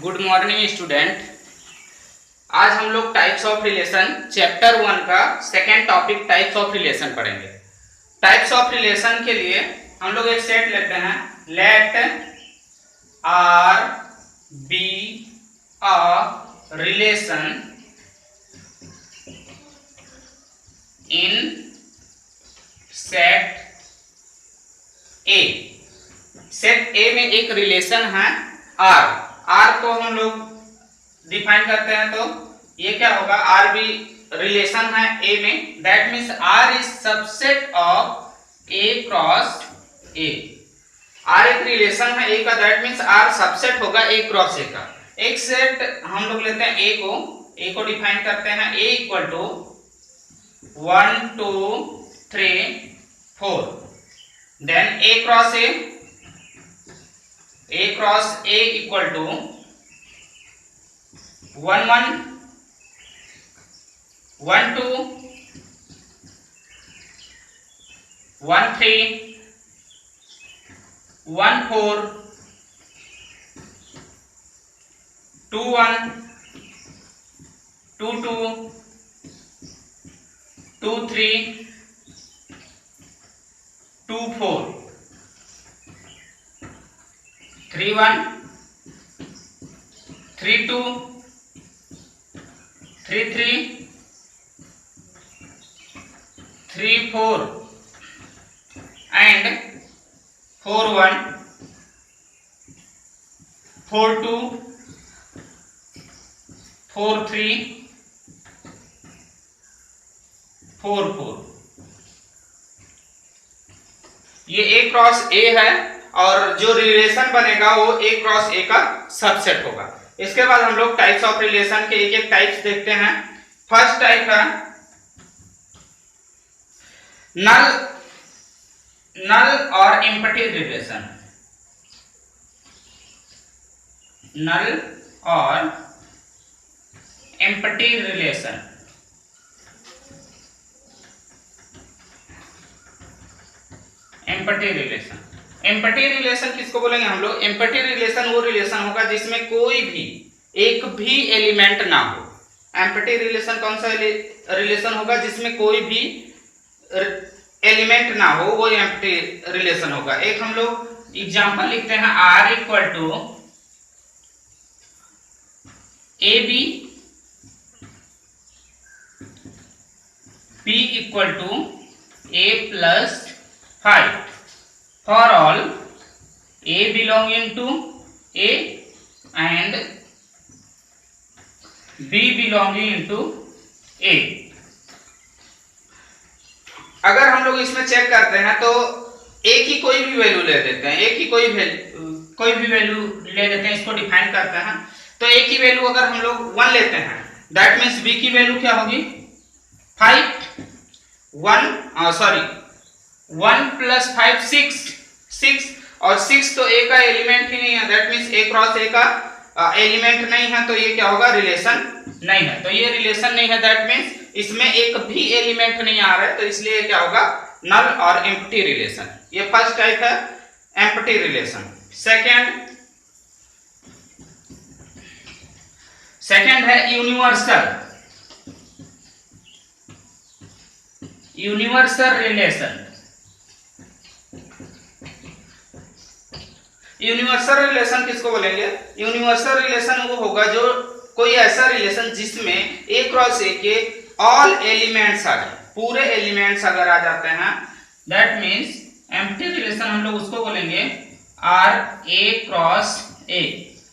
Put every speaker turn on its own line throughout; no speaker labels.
Good morning student. आज हम लोग टाइप्स ऑफ रिलेशन चैप्टर 1 का second topic types of relation पढ़ेंगे। टाइप्स ऑफ रिलेशन के लिए हम लोग एक सेट लेते हैं। Let R be a relation in set A. Set A में एक रिलेशन है आर। आर को हम लोग डिफाइन करते हैं तो ये क्या होगा, आर भी रिलेशन है ए में, that means R is subset of A cross A. R एक रिलेशन है ए का, दैट मीन्स आर सबसेट होगा ए क्रॉस ए का। एक सेट हम लोग लेते हैं ए को डिफाइन करते हैं A equal to 1 2 3 4, then A cross A equal to 1 1 1 2 1 3 1 4 2 1 2 2 2 3 2 4 3 1 3 2 3 3 3 4 and 4 1 4 2 4 3 4 4। ये ए क्रॉस ए है और जो रिलेशन बनेगा वो ए क्रॉस ए का सबसेट होगा। इसके बाद हम लोग टाइप्स ऑफ रिलेशन के एक एक टाइप्स देखते हैं। फर्स्ट टाइप है नल और एम्प्टी रिलेशन। नल और empty relation. Empty relation, empty relation किसको बोलेंगे हम लोग? एम्प्टी रिलेशन वो रिलेशन होगा जिसमें कोई भी एक भी एलिमेंट ना हो। एम्प्टी रिलेशन कौन सा रिलेशन होगा? जिसमें कोई भी एलिमेंट ना हो, वो एम्प्टी रिलेशन होगा। एक हम लोग एग्जांपल लिखते हैं, R equal to A B, B equal to A plus 5 for all a belonging to a and b belonging to a। अगर हम लोग इसमें चेक करते हैं तो a की कोई भी वैल्यू ले लेते हैं, a की कोई भी वैल्यू ले लेते हैं, इसको डिफाइन करते हैं। तो a की वैल्यू अगर हम लोग 1 लेते हैं, दैट मीन्स b की वैल्यू क्या होगी? 5 1 प्लस 5 6 और 6 तो ए का एलिमेंट ही नहीं है, दैट मीन्स ए क्रॉस ए का एलिमेंट नहीं है, तो ये क्या होगा? रिलेशन नहीं है। तो ये रिलेशन नहीं है, दैट मीन्स इसमें एक भी एलिमेंट नहीं आ रहा है, तो इसलिए क्या होगा? नल और एम्प्टी रिलेशन। ये फर्स्ट टाइप है एम्प्टी रिलेशन। सेकंड है यूनिवर्सल रिलेशन। यूनिवर्सल रिलेशन किसको बोलेंगे? यूनिवर्सल रिलेशन वो होगा जो कोई ऐसा रिलेशन जिसमें ए क्रॉस ए के ऑल एलिमेंट्स आ जाए, पूरे एलिमेंट्स अगर आ जाते हैं, दैट मीन्स एम्प्टी रिलेशन हम लोग उसको बोलेंगे आर ए क्रॉस ए।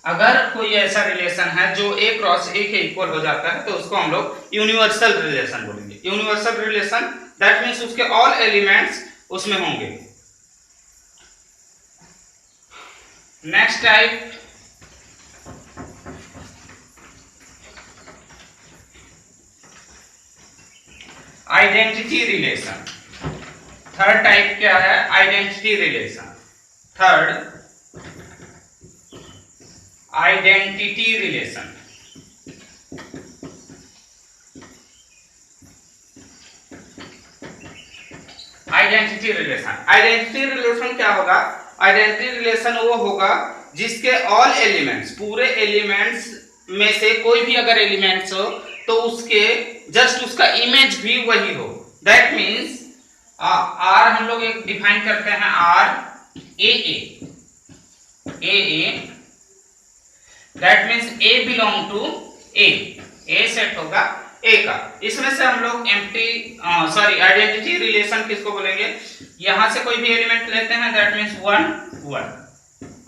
अगर कोई ऐसा रिलेशन है जो ए क्रॉस ए के इक्वल हो जाता है तो उसको हम लोग यूनिवर्सल रिलेशन बोलेंगे। यूनिवर्सल रिलेशन दैट मीन्स उसके ऑल एलिमेंट्स उसमें होंगे। Next type identity relation. Third type क्या है? Identity relation. Third identity relation. Identity relation क्या होगा? आइडेंटिटी रिलेशन वो होगा जिसके ऑल एलिमेंट्स, पूरे एलिमेंट्स में से कोई भी अगर एलिमेंट्स हो तो उसके जस्ट उसका इमेज भी वही हो। दैट मीन्स आर हम लोग एक डिफाइन करते हैं, R A that means A belong to a set होगा ए का। इसमें से हम लोग आइडेंटिटी रिलेशन किसको बोलेंगे, यहां से कोई भी एलिमेंट लेते हैं, दैट मीन्स 1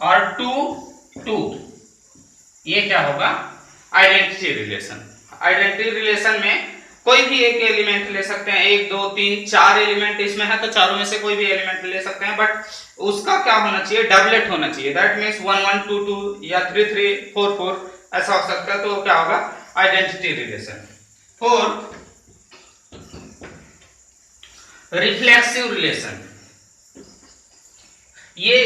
और 2 ये क्या होगा, आइडेंटिटी रिलेशन। आइडेंटिटी रिलेशन में कोई भी एक एलिमेंट ले सकते हैं, 1 2 3 4 एलिमेंट इसमें है तो चारों में से कोई भी एलिमेंट ले सकते हैं, बट उसका क्या होना चाहिए, डबलेट होना चाहिए। दैट मीन्स 1 1 2 2 या 3 3 4 4 ऐसा हो सकता है, तो क्या होगा, आइडेंटिटी रिलेशन। 4 reflexive relation. ये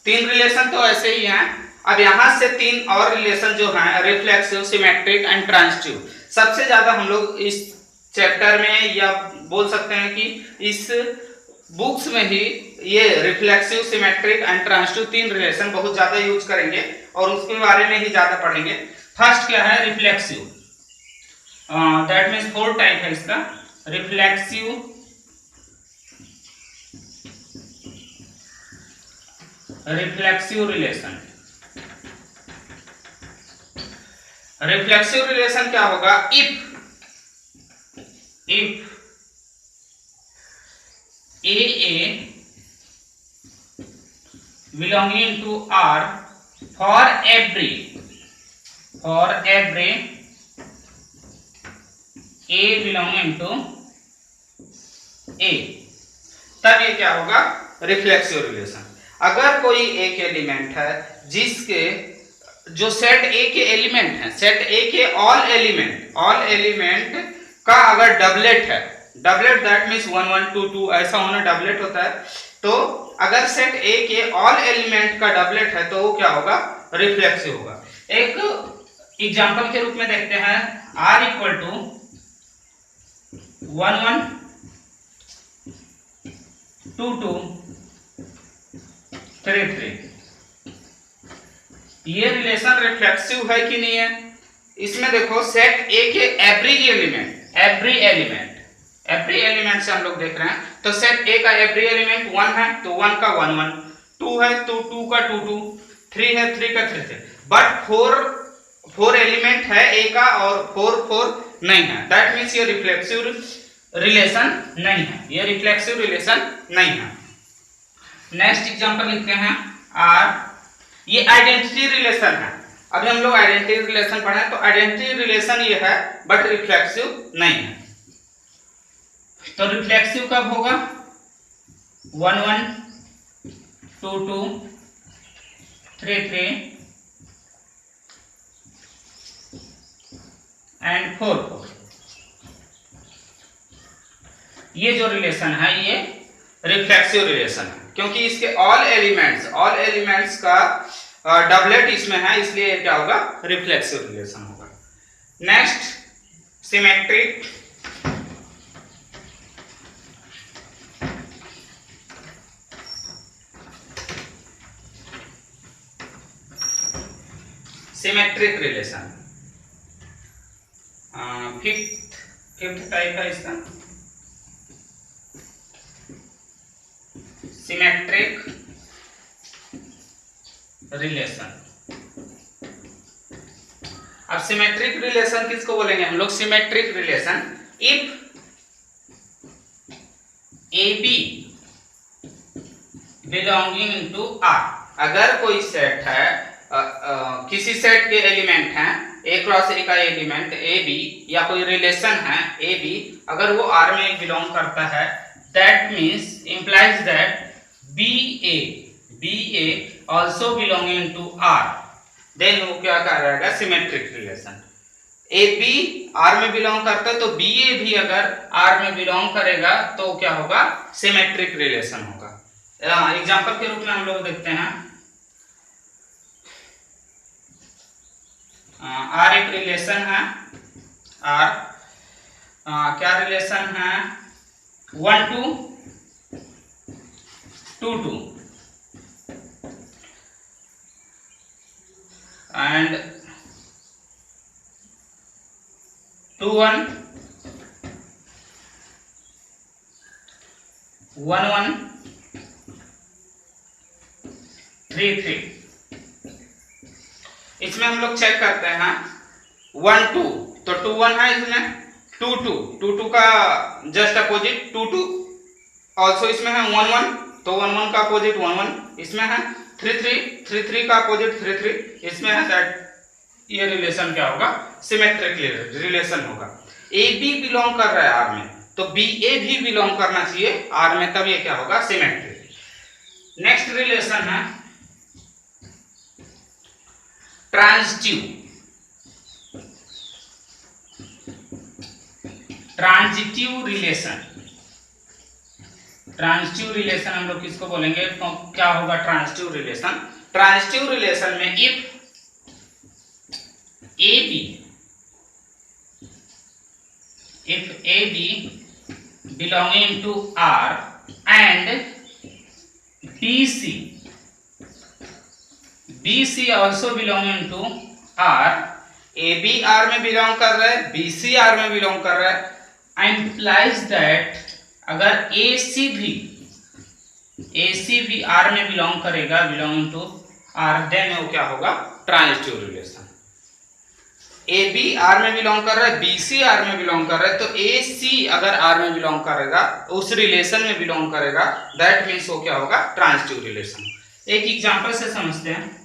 3 रिलेशन तो ऐसे ही हैं, अब यहां से 3 और रिलेशन जो हैं, रिफ्लेक्सिव, सिमेट्रिक एंड ट्रांजिटिव। सबसे ज्यादा हम लोग इस चैप्टर में या बोल सकते हैं कि इस बुक्स में ही ये reflexive, symmetric and transitive 3 relation बहुत ज्यादा यूज करेंगे और उसके बारे में ही ज्यादा पढ़ेंगे। फर्स्ट क्या है, रिफ्लेक्सिव। दैट मीन्स 4 टाइप है इसका, reflexive, reflexive relation. Reflexive relation क्या होगा, if A belonging to R for every A belonging to A, तब ये क्या होगा, रिफ्लेक्सिव रिलेशन। अगर कोई एक एलिमेंट है जिसके जो सेट ए के एलिमेंट हैं, सेट ए के ऑल एलिमेंट का अगर डबलेट है, डबलेट दैट मीन्स 1 1 2 2 ऐसा होना डबलेट होता है, तो अगर सेट ए के ऑल एलिमेंट का डबलेट है तो वो क्या होगा, रिफ्लेक्सिव होगा। एक एग्जांपल के रूप में देखते हैं, R इक्वल टू 1 1 2 2 3 3, ये रिलेशन रिफ्लेक्सिव है कि नहीं है। इसमें देखो सेट ए के एवरी एलिमेंट से हम लोग देख रहे हैं, तो सेट ए का एवरी एलिमेंट 1 है तो 1 का 1 1, 2 है तो 2 का 2 2, 3 है 3 का 3 3, बट 4 एलिमेंट है ए का और 4 नहीं है। दैट मीन्स ये रिफ्लेक्सिव रिलेशन नहीं है, ये रिफ्लेक्सिव रिलेशन नहीं है। नेक्स्ट एग्जांपल लिखते हैं, आर, ये आइडेंटिटी रिलेशन है। अभी हम लोग आइडेंटिटी रिलेशन पढ़े तो आइडेंटिटी रिलेशन ये है बट रिफ्लेक्सिव नहीं है। तो रिफ्लेक्सिव कब होगा, 1 1 2 2 3 3 एंड 4 4, ये जो रिलेशन है ये रिफ्लेक्सिव रिलेशन है, क्योंकि इसके ऑल एलिमेंट्स का डबलेट इसमें है, इसलिए क्या होगा, रिफ्लेक्सिव रिलेशन होगा। Next symmetric. Symmetric relation fifth type है इसका, सिमेट्रिक रिलेशन। अब सिमेट्रिक रिलेशन किसको बोलेंगे हम लोग, symmetric relation if A B belonging to R. अगर कोई सेट है, किसी सेट के एलिमेंट हैं, ए क्रॉस ए का एलिमेंट ए बी, या कोई रिलेशन है ए बी, अगर वो आर में बिलोंग करता है, that means implies that B A also belonging to R, then वो क्या करेगा, symmetric relation. A B R में बिलोंग करता है तो बी ए भी अगर आर में बिलोंग करेगा तो क्या होगा, सिमेट्रिक रिलेशन होगा। एग्जांपल के रूप में हम लोग देखते हैं, आर एक रिलेशन है, आर क्या रिलेशन है, 1 2 2 2, and 2 1 1 1 3 3। इसमें हम लोग चेक करते हैं 1 2, तो 2 1 है, इसमें 2 2 2 2 का जस्ट अपोजिट 2 2, ऑल्सो इसमें है 1 1, तो 1 1 का अपोजिट 1 1 इसमें है, 3 3 3 3 का अपोजिट 3 3 इसमें है। दैट ये रिलेशन क्या होगा, सिमेट्रिक रिलेशन होगा। ए बी बिलोंग कर रहा है आर में, तो बी ए भी बिलोंग करना चाहिए आर में, तब ये क्या होगा, सिमेट्रिक। नेक्स्ट रिलेशन है transitive. Transitive relation, transitive relation हम लोग किसको बोलेंगे, तो क्या होगा ट्रांजिटिव रिलेशन। ट्रांजिटिव रिलेशन में if A B belonging to R and B C also belonging to R, A B R में बिलोंग कर रहा है, बी सी आर में बिलोंग कर रहा है, इम्प्लाइज दैट अगर ए सी भी आर में बिलोंग करेगा, बिलोंगिंग टू आर, देन वो क्या होगा, transitive relation. A B R में बिलोंग कर रहा है, बी सी आर में बिलोंग कर रहा है, तो ए सी अगर आर में बिलोंग करेगा, उस रिलेशन में बिलोंग करेगा, दैट मीन्स वो क्या होगा, ट्रांजिटिव रिलेशन। एक एग्जांपल से समझते हैं।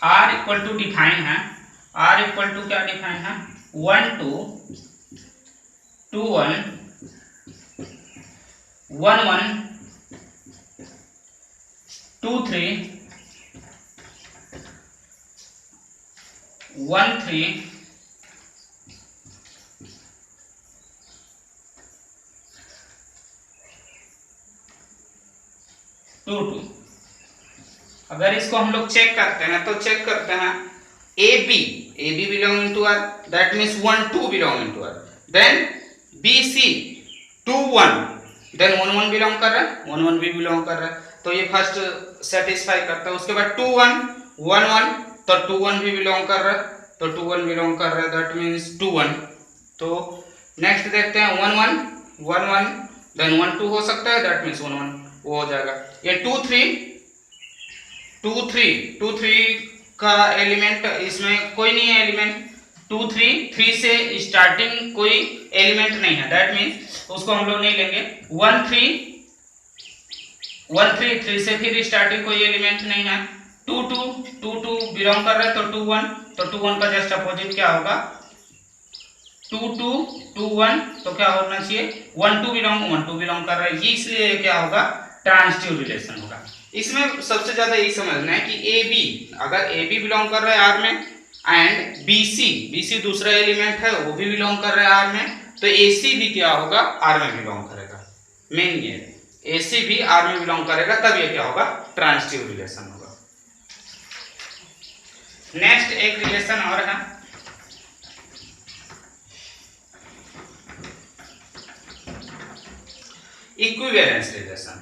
आर इक्वल टू डिफाइन है, आर इक्वल टू क्या डिफाइन है, 1 2 2 1 1 1 2 3 1 3 2 2। अगर इसको हम लोग चेक करते हैं, तो चेक करते हैं A B belonging to R, that means 1 2 belonging to R, then B C 2 1, then 1 1 belong कर रहा है, 1 1 भी बिलोंग कर रहा है, तो ये फर्स्ट सेटिस्फाई करता है। उसके बाद 2 1 1 1, तो 2 1 भी बिलोंग कर रहा है, तो 2 1 बिलोंग कर रहा है, दैट मीन्स 2 1। तो नेक्स्ट देखते हैं 1 1 1 1, देन 1 2 हो सकता है, दैट मीन्स 1 1 वो हो जाएगा। ये 2 3 का एलिमेंट, इसमें कोई नहीं है एलिमेंट, 2 3 से स्टार्टिंग कोई एलिमेंट नहीं है, दैट मीन्स उसको हम लोग नहीं लेंगे। 1 3 से फिर स्टार्टिंग कोई एलिमेंट नहीं है। 2 2 बिलोंग कर रहा है, तो 2 1, तो 2 1 का जस्ट अपोजिट क्या होगा, 2 2 2 1, तो क्या होना चाहिए 1 2 बिलोंग कर रहा है, ये इसलिए क्या होगा, ट्रांजिटिव रिलेशन होगा। इसमें सबसे ज्यादा यही समझना है कि ए बी, अगर ए बी बिलोंग कर रहा है आर में, एंड बी सी दूसरा एलिमेंट है वो भी बिलोंग कर रहा है आर में, तो ए सी भी क्या होगा, आर में बिलोंग करेगा। मेन ये ए सी भी आर में बिलोंग करेगा, तब ये क्या होगा, ट्रांजिटिव रिलेशन होगा। नेक्स्ट एक रिलेशन और है, इक्विवेलेंस रिलेशन।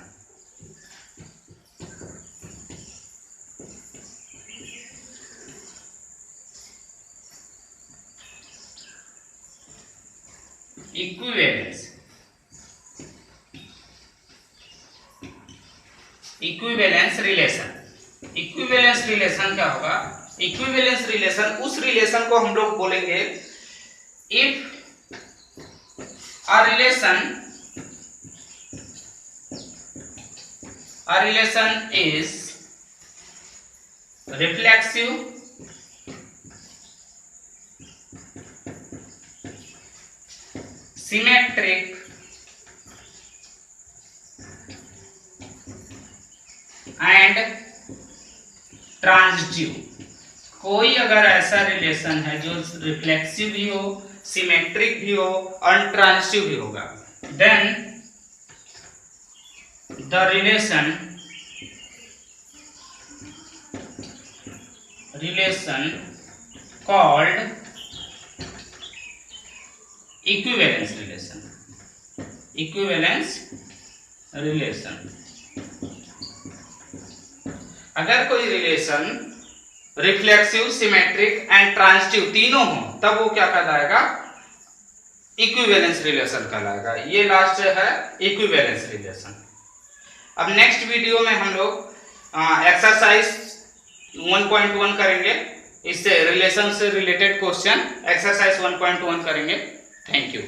इक्विवेलेंस रिलेशन क्या होगा, इक्विवेलेंस रिलेशन उस रिलेशन को हम लोग बोलेंगे if a relation is reflexive, symmetric and transitive. कोई अगर ऐसा रिलेशन है जो रिफ्लेक्सिव भी हो, सिमेट्रिक भी हो और ट्रांजिटिव भी होगा, then the relation called equivalence relation. Equivalence relation. अगर कोई relation reflexive, symmetric and transitive तीनों हो तब वो क्या कहलाएगा? इक्विवेलेंस रिलेशन कहलाएगा। ये लास्ट है इक्विवेलेंस रिलेशन। अब नेक्स्ट वीडियो में हम लोग एक्सरसाइज 1.1 करेंगे, इससे रिलेशन से रिलेटेड क्वेश्चन एक्सरसाइज 1.1 करेंगे। Thank you.